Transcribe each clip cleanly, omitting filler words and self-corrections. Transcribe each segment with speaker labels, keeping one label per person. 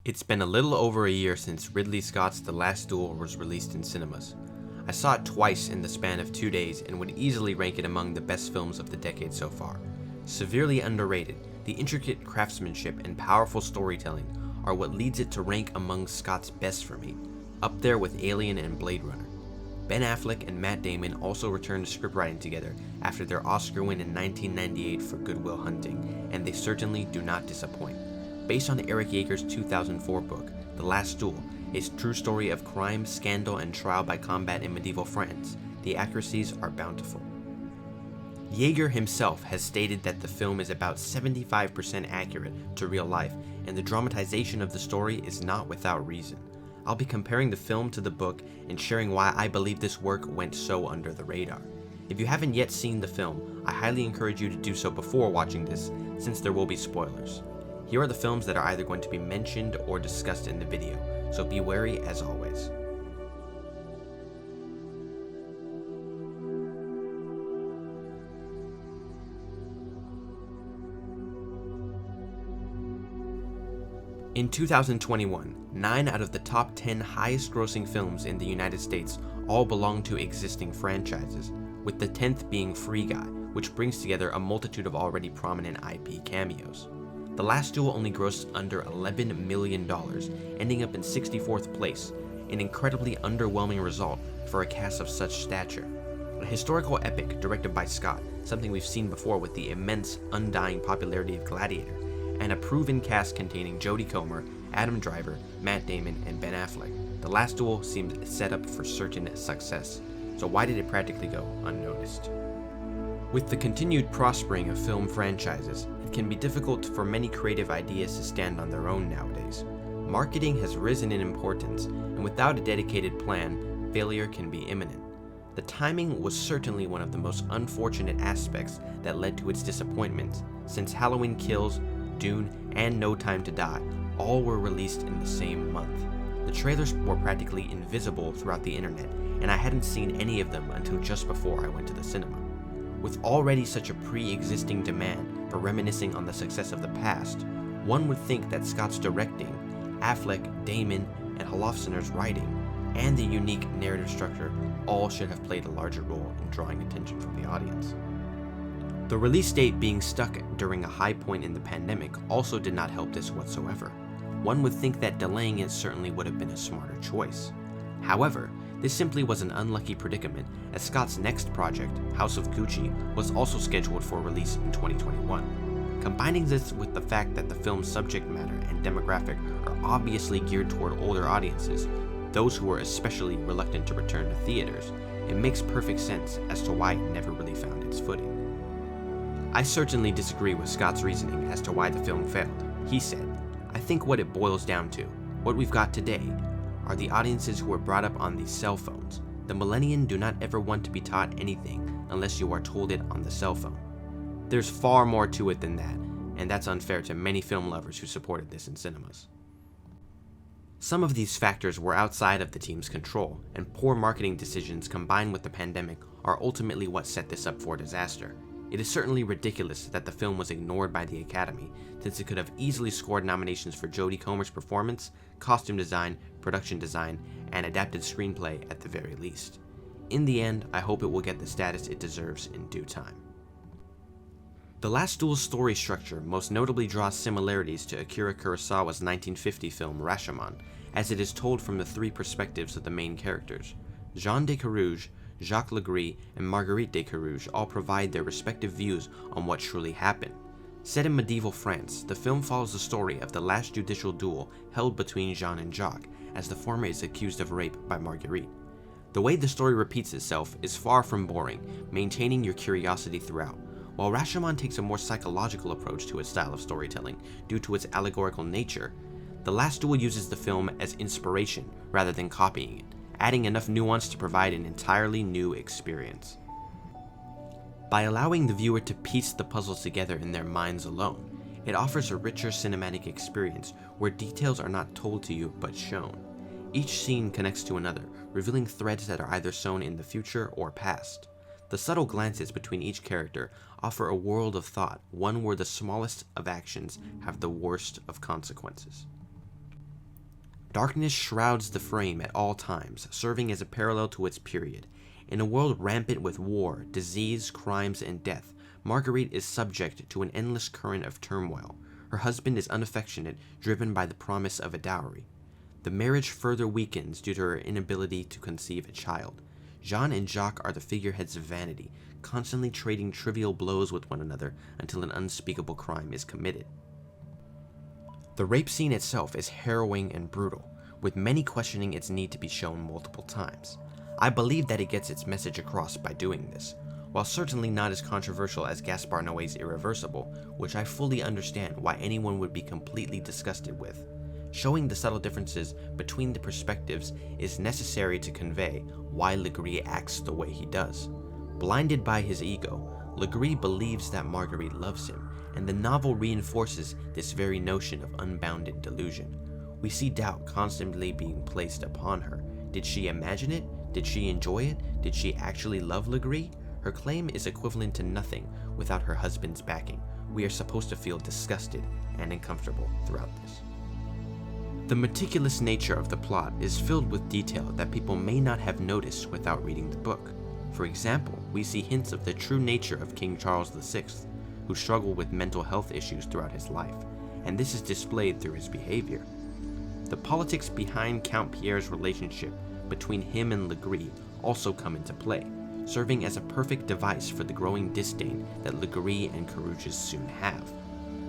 Speaker 1: It's been a little over a year since Ridley Scott's The Last Duel was released in cinemas. I saw it twice in the span of 2 days and would easily rank it among the best films of the decade so far. Severely underrated, the intricate craftsmanship and powerful storytelling are what leads it to rank among Scott's best for me, up there with Alien and Blade Runner. Ben Affleck and Matt Damon also returned to scriptwriting together after their Oscar win in 1998 for Good Will Hunting, and they certainly do not disappoint. Based on Eric Jager's 2004 book, The Last Duel, a true story of crime, scandal, and trial by combat in medieval France, the accuracies are bountiful. Jager himself has stated that the film is about 75% accurate to real life, and the dramatization of the story is not without reason. I'll be comparing the film to the book and sharing why I believe this work went so under the radar. If you haven't yet seen the film, I highly encourage you to do so before watching this, since there will be spoilers. Here are the films that are either going to be mentioned or discussed in the video, so be wary as always. In 2021, 9 out of the top 10 highest grossing films in the United States all belong to existing franchises, with the 10th being Free Guy, which brings together a multitude of already prominent IP cameos. The Last Duel only grossed under $11 million, ending up in 64th place, an incredibly underwhelming result for a cast of such stature. A historical epic directed by Scott, something we've seen before with the immense, undying popularity of Gladiator, and a proven cast containing Jodie Comer, Adam Driver, Matt Damon, and Ben Affleck. The Last Duel seemed set up for certain success, so why did it practically go unnoticed? With the continued prospering of film franchises, it can be difficult for many creative ideas to stand on their own nowadays. Marketing has risen in importance, and without a dedicated plan, failure can be imminent. The timing was certainly one of the most unfortunate aspects that led to its disappointment, since Halloween Kills, Dune, and No Time to Die all were released in the same month. The trailers were practically invisible throughout the internet, and I hadn't seen any of them until just before I went to the cinema. With already such a pre-existing demand for reminiscing on the success of the past, one would think that Scott's directing, Affleck, Damon, and Holofcener's writing, and the unique narrative structure all should have played a larger role in drawing attention from the audience. The release date being stuck during a high point in the pandemic also did not help this whatsoever. One would think that delaying it certainly would have been a smarter choice. However, this simply was an unlucky predicament, as Scott's next project, House of Gucci, was also scheduled for release in 2021. Combining this with the fact that the film's subject matter and demographic are obviously geared toward older audiences, those who were especially reluctant to return to theaters, it makes perfect sense as to why it never really found its footing. I certainly disagree with Scott's reasoning as to why the film failed. He said, "I think what it boils down to, what we've got today, are the audiences who were brought up on these cell phones. The millennials do not ever want to be taught anything unless you are told it on the cell phone. There's far more to it than that, and that's unfair to many film lovers who supported this in cinemas." Some of these factors were outside of the team's control, and poor marketing decisions combined with the pandemic are ultimately what set this up for disaster. It is certainly ridiculous that the film was ignored by the Academy, since it could have easily scored nominations for Jodie Comer's performance, costume design, production design, and adapted screenplay at the very least. In the end, I hope it will get the status it deserves in due time. The Last Duel's story structure most notably draws similarities to Akira Kurosawa's 1950 film Rashomon, as it is told from the three perspectives of the main characters. Jean de Carouge, Jacques Legris, and Marguerite de Carouge all provide their respective views on what truly happened. Set in medieval France, the film follows the story of the last judicial duel held between Jean and Jacques, as the former is accused of rape by Marguerite. The way the story repeats itself is far from boring, maintaining your curiosity throughout. While Rashomon takes a more psychological approach to its style of storytelling due to its allegorical nature, The Last Duel uses the film as inspiration rather than copying it, adding enough nuance to provide an entirely new experience. By allowing the viewer to piece the puzzles together in their minds alone, it offers a richer cinematic experience where details are not told to you but shown. Each scene connects to another, revealing threads that are either sewn in the future or past. The subtle glances between each character offer a world of thought, one where the smallest of actions have the worst of consequences. Darkness shrouds the frame at all times, serving as a parallel to its period. In a world rampant with war, disease, crimes, and death, Marguerite is subject to an endless current of turmoil. Her husband is unaffectionate, driven by the promise of a dowry. The marriage further weakens due to her inability to conceive a child. Jean and Jacques are the figureheads of vanity, constantly trading trivial blows with one another until an unspeakable crime is committed. The rape scene itself is harrowing and brutal, with many questioning its need to be shown multiple times. I believe that it gets its message across by doing this. While certainly not as controversial as Gaspar Noé's Irreversible, which I fully understand why anyone would be completely disgusted with, showing the subtle differences between the perspectives is necessary to convey why Legree acts the way he does. Blinded by his ego, Legree believes that Marguerite loves him, and the novel reinforces this very notion of unbounded delusion. We see doubt constantly being placed upon her. Did she imagine it? Did she enjoy it? Did she actually love Legree? Her claim is equivalent to nothing without her husband's backing. We are supposed to feel disgusted and uncomfortable throughout this. The meticulous nature of the plot is filled with detail that people may not have noticed without reading the book. For example, we see hints of the true nature of King Charles VI, who struggled with mental health issues throughout his life, and this is displayed through his behavior. The politics behind Count Pierre's relationship between him and Legree also come into play, serving as a perfect device for the growing disdain that Legree and Carouges soon have.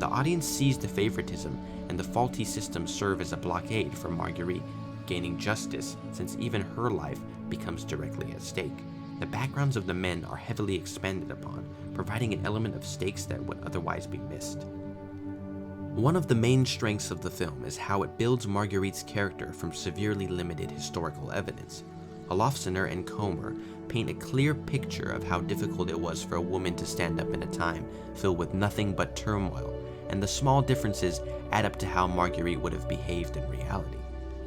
Speaker 1: The audience sees the favoritism, and the faulty system serve as a blockade for Marguerite gaining justice, since even her life becomes directly at stake. The backgrounds of the men are heavily expanded upon, providing an element of stakes that would otherwise be missed. One of the main strengths of the film is how it builds Marguerite's character from severely limited historical evidence. Olofsener and Comer paint a clear picture of how difficult it was for a woman to stand up in a time filled with nothing but turmoil, and the small differences add up to how Marguerite would have behaved in reality.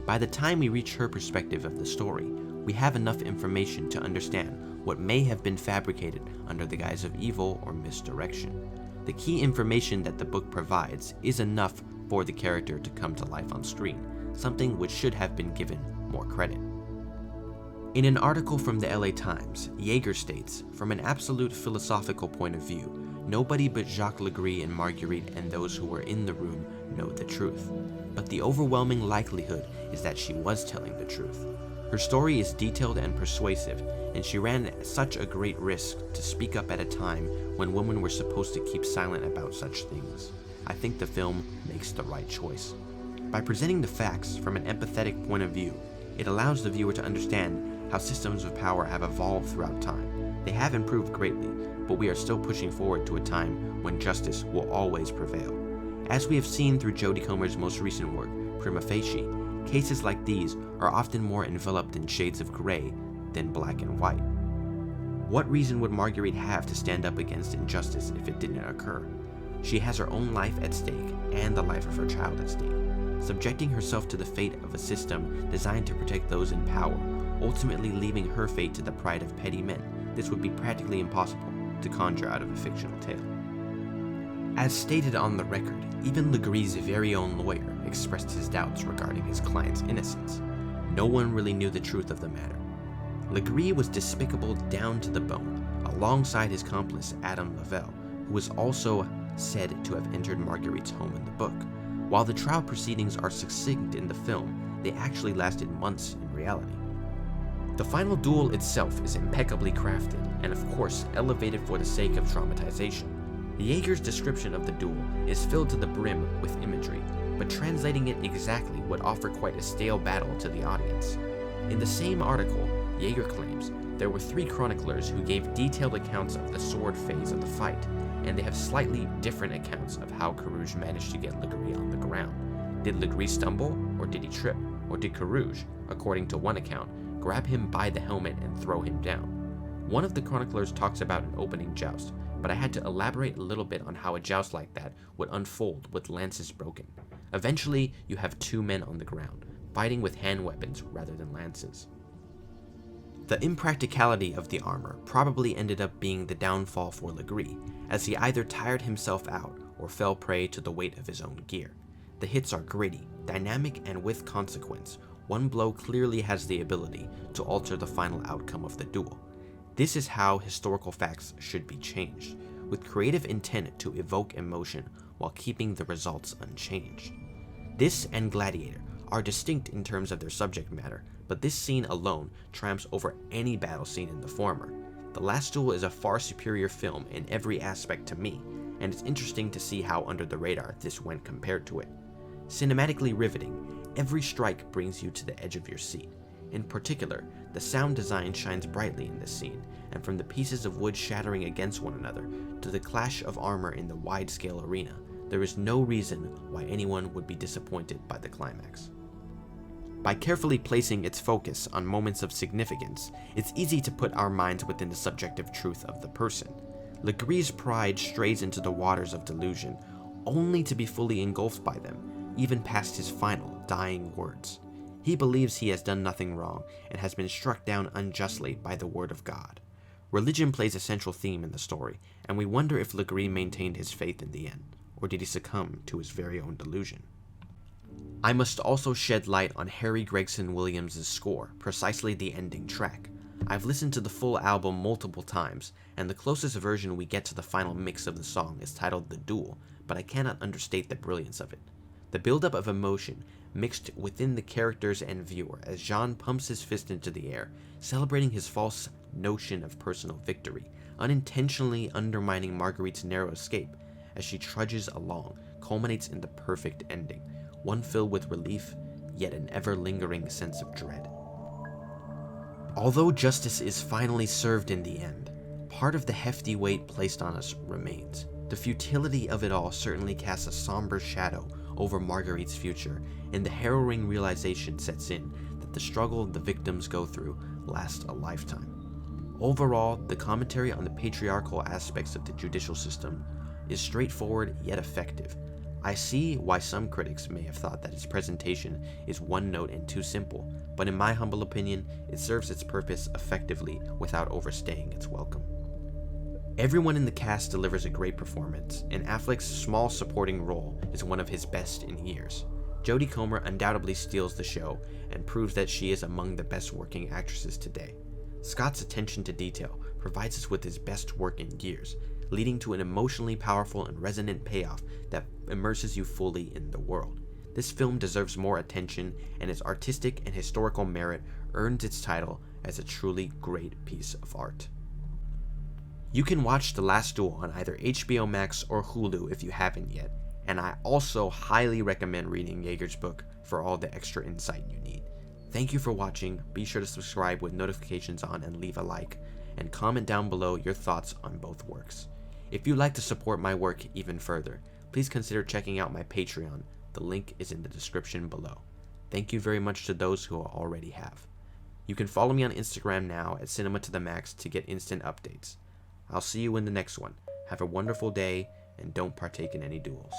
Speaker 1: By the time we reach her perspective of the story, we have enough information to understand what may have been fabricated under the guise of evil or misdirection. The key information that the book provides is enough for the character to come to life on screen, something which should have been given more credit. In an article from the LA Times, Jager states, from an absolute philosophical point of view, nobody but Jacques Legree and Marguerite and those who were in the room know the truth. But the overwhelming likelihood is that she was telling the truth. Her story is detailed and persuasive, and she ran such a great risk to speak up at a time when women were supposed to keep silent about such things. I think the film makes the right choice. By presenting the facts from an empathetic point of view, it allows the viewer to understand how systems of power have evolved throughout time. They have improved greatly, but we are still pushing forward to a time when justice will always prevail. As we have seen through Jodie Comer's most recent work, Prima Facie, cases like these are often more enveloped in shades of gray than black and white. What reason would Marguerite have to stand up against injustice if it didn't occur? She has her own life at stake and the life of her child at stake, subjecting herself to the fate of a system designed to protect those in power, ultimately leaving her fate to the pride of petty men. This would be practically impossible to conjure out of a fictional tale. As stated on the record, even Legree's very own lawyer expressed his doubts regarding his client's innocence. No one really knew the truth of the matter. Legree was despicable down to the bone, alongside his accomplice Adam Lavelle, who was also said to have entered Marguerite's home in the book. While the trial proceedings are succinct in the film, they actually lasted months in reality. The final duel itself is impeccably crafted, and of course elevated for the sake of dramatization. Jager's description of the duel is filled to the brim with imagery, but translating it exactly would offer quite a stale battle to the audience. In the same article, Jager claims there were 3 chroniclers who gave detailed accounts of the sword phase of the fight, and they have slightly different accounts of how Carouge managed to get Legree on the ground. Did Legree stumble, or did he trip, or did Carouge, according to one account, grab him by the helmet and throw him down? One of the chroniclers talks about an opening joust, but I had to elaborate a little bit on how a joust like that would unfold with lances broken. Eventually, you have 2 men on the ground, fighting with hand weapons rather than lances. The impracticality of the armor probably ended up being the downfall for Legree, as he either tired himself out or fell prey to the weight of his own gear. The hits are gritty, dynamic, and with consequence. One blow clearly has the ability to alter the final outcome of the duel. This is how historical facts should be changed, with creative intent to evoke emotion while keeping the results unchanged. This and Gladiator are distinct in terms of their subject matter, but this scene alone triumphs over any battle scene in the former. The Last Duel is a far superior film in every aspect to me, and it's interesting to see how under the radar this went compared to it. Cinematically riveting, every strike brings you to the edge of your seat. In particular, the sound design shines brightly in this scene, and from the pieces of wood shattering against one another to the clash of armor in the wide-scale arena, there is no reason why anyone would be disappointed by the climax. By carefully placing its focus on moments of significance, it's easy to put our minds within the subjective truth of the person. Legree's pride strays into the waters of delusion, only to be fully engulfed by them, even past his final, dying words. He believes he has done nothing wrong and has been struck down unjustly by the word of God. Religion plays a central theme in the story, and we wonder if Legree maintained his faith in the end, or did he succumb to his very own delusion? I must also shed light on Harry Gregson Williams' score, precisely the ending track. I've listened to the full album multiple times, and the closest version we get to the final mix of the song is titled The Duel, but I cannot understate the brilliance of it. The buildup of emotion mixed within the characters and viewer as Jean pumps his fist into the air, celebrating his false notion of personal victory, unintentionally undermining Marguerite's narrow escape as she trudges along, culminates in the perfect ending, one filled with relief, yet an ever-lingering sense of dread. Although justice is finally served in the end, part of the hefty weight placed on us remains. The futility of it all certainly casts a somber shadow over Marguerite's future, and the harrowing realization sets in that the struggle the victims go through lasts a lifetime. Overall, the commentary on the patriarchal aspects of the judicial system is straightforward yet effective. I see why some critics may have thought that its presentation is one note and too simple, but in my humble opinion, it serves its purpose effectively without overstaying its welcome. Everyone in the cast delivers a great performance, and Affleck's small supporting role is one of his best in years. Jodie Comer undoubtedly steals the show and proves that she is among the best working actresses today. Scott's attention to detail provides us with his best work in years, leading to an emotionally powerful and resonant payoff that immerses you fully in the world. This film deserves more attention, and its artistic and historical merit earns its title as a truly great piece of art. You can watch The Last Duel on either HBO Max or Hulu if you haven't yet, and I also highly recommend reading Jager's book for all the extra insight you need. Thank you for watching. Be sure to subscribe with notifications on and leave a like, and comment down below your thoughts on both works. If you'd like to support my work even further, please consider checking out my Patreon. The link is in the description below. Thank you very much to those who already have. You can follow me on Instagram now at Cinema to the Max to get instant updates. I'll see you in the next one. Have a wonderful day, and don't partake in any duels.